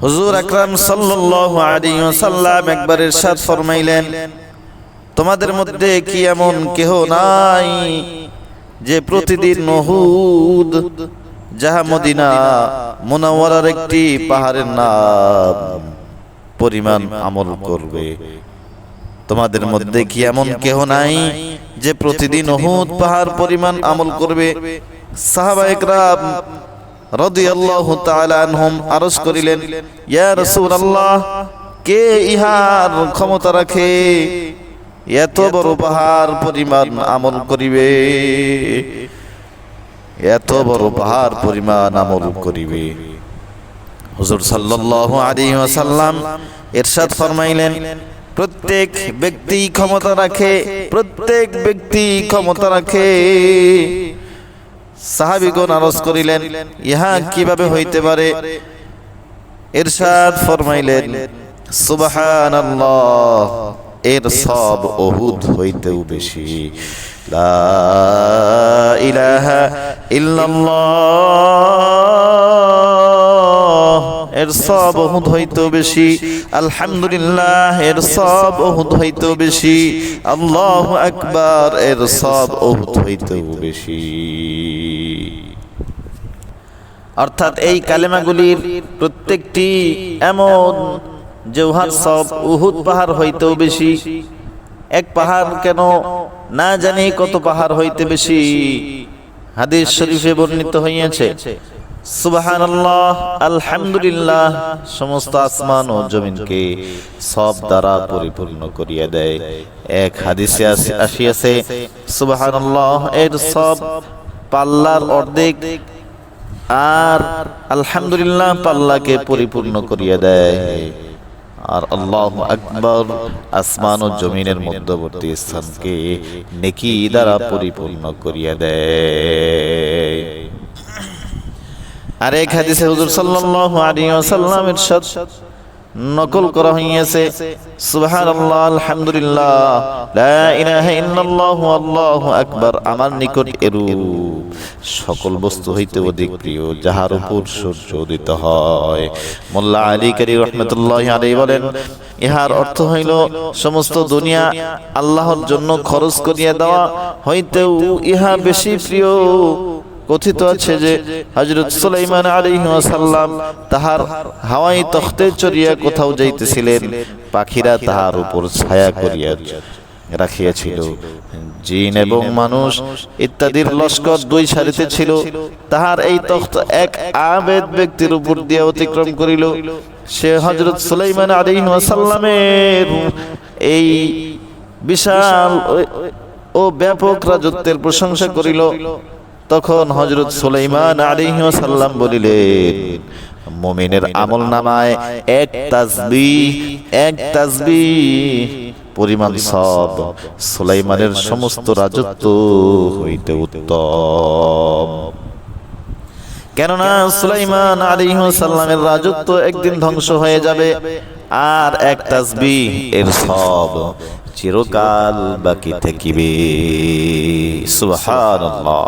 হুজুর আকরাম সাল্লাল্লাহু আলাইহি ওয়াসাল্লাম একবার ইরশাদ ফরমাইলেন, তোমাদের মধ্যে কি এমন কেহ নাই যে প্রতিদিন উহুদ, যাহা মদিনা মুনাওয়ারার একটি পাহাড়ের নাম, পরিমাণ আমল করবে? তোমাদের মধ্যে কি এমন কেহ নাই যে প্রতিদিন উহুদ পাহাড় পরিমাণ আমল করবে? সাহাবায়ে কেরাম রাদিয়াল্লাহু তাআলা আনহুম আরজ করিলেন, ইয়া রাসূলুল্লাহ, কে ইহার ক্ষমতা রাখে এত বড় পাহাড় পরিমাণ আমল করিবে? এত বড় পাহাড় পরিমাণ আমল করিবে? হুজুর সাল্লাল্লাহু আলাইহি ওয়াসাল্লাম ইরশাদ ফরমাইলেন, প্রত্যেক ব্যক্তি ক্ষমতা রাখে, প্রত্যেক ব্যক্তি ক্ষমতা রাখে। সাহাবীগণ আরজ করিলেন, ইহা কিভাবে হইতে পারে? ইরশাদ ফরমাইলেন, সুবহানাল্লাহ, এর সব উহুদ হইতেও বেশি। লা ইলাহা ইল্লাল্লাহ, এর সব উহুদ হইতেও বেশি। আলহামদুলিল্লাহ, এর সব উহুদ হইতেও বেশি। আল্লাহু আকবার, এর সব উহুদ হইতেও বেশি। অর্থাৎ এই কালেমাগুলির প্রত্যেকটি এমন যে উহার সব উহুদ পাহাড় হইতেও বেশি। এক পাহাড় কেন, না জানি কত পাহাড় হইতে বেশি। হাদিস শরীফে বর্ণিত হইয়াছে, সুবহানাল্লাহ, আলহামদুলিল্লাহ সমস্ত আসমান ও জমিনকে সব দ্বারা পরিপূর্ণ করিয়া দেয়। এক হাদিসে আসিয়াছে, সুবহানাল্লাহ এর সব পাল্লার অর্ধেক, আর আলহামদুলিল্লাহ পাল্লাকে পরিপূর্ণ করিয়া দেয়। আর আল্লাহু আকবার আসমান ও জমিনের মধ্যবর্তী স্থানকে নেকি দ্বারা পরিপূর্ণ করিয়া দেয়। আর এক হাদিসে হুজুর সাল্লাল্লাহু আলাইহি ওয়াসাল্লাম ইরশাদ নকল করা হইয়াছে, সুবহানাল্লাহ, আলহামদুলিল্লাহ, লা ইলাহা ইল্লাল্লাহু, আল্লাহু আকবার আমার নিকট এরূপ সকল বস্তু হইতে অধিক প্রিয় যাহার উপর সূর্য উদিত হয়। মোল্লা আলী কারি রাহমাতুল্লাহি আলাইহি বলেন, ইহার অর্থ হইল সমস্ত দুনিয়া আল্লাহর জন্য খরচ করিয়া দেওয়া হইতেও ইহা বেশি প্রিয়। কথিত আছে যে হযরত সুলাইমান আলাইহিস সালাম তাহার হাওয়াই তখতে চড়িয়া কোথাও যাইতেছিলেন, পাখিরা তাহার উপর ছায়া করিয়া রাখিয়াছিল। জিন এবং মানুষ ইত্যাদির লস্কর দুই সারিতে ছিল। তাহার এই তখ্ত এক আবেদ ব্যক্তির উপর দিয়া অতিক্রম করিল। সে হযরত সুলাইমান আলাইহিস সালামের এই বিশাল ও ব্যাপক রাজত্বের প্রশংসা করিল। তখন হযরত সুলাইমান আলাইহিস সালাম বলিলেন, মুমিনের আমলনামায় এক তাসবিহ পরিমাণ সব সুলাইমানের সমস্ত রাজত্ব হইতে উত্তম। কেননা সুলাইমান আলাইহিস সালামের রাজত্ব একদিন ধ্বংস হয়ে যাবে, আর এক তাসবিহ এর সব চিরকাল বাকি থাকিবে। সুবহানাল্লাহ।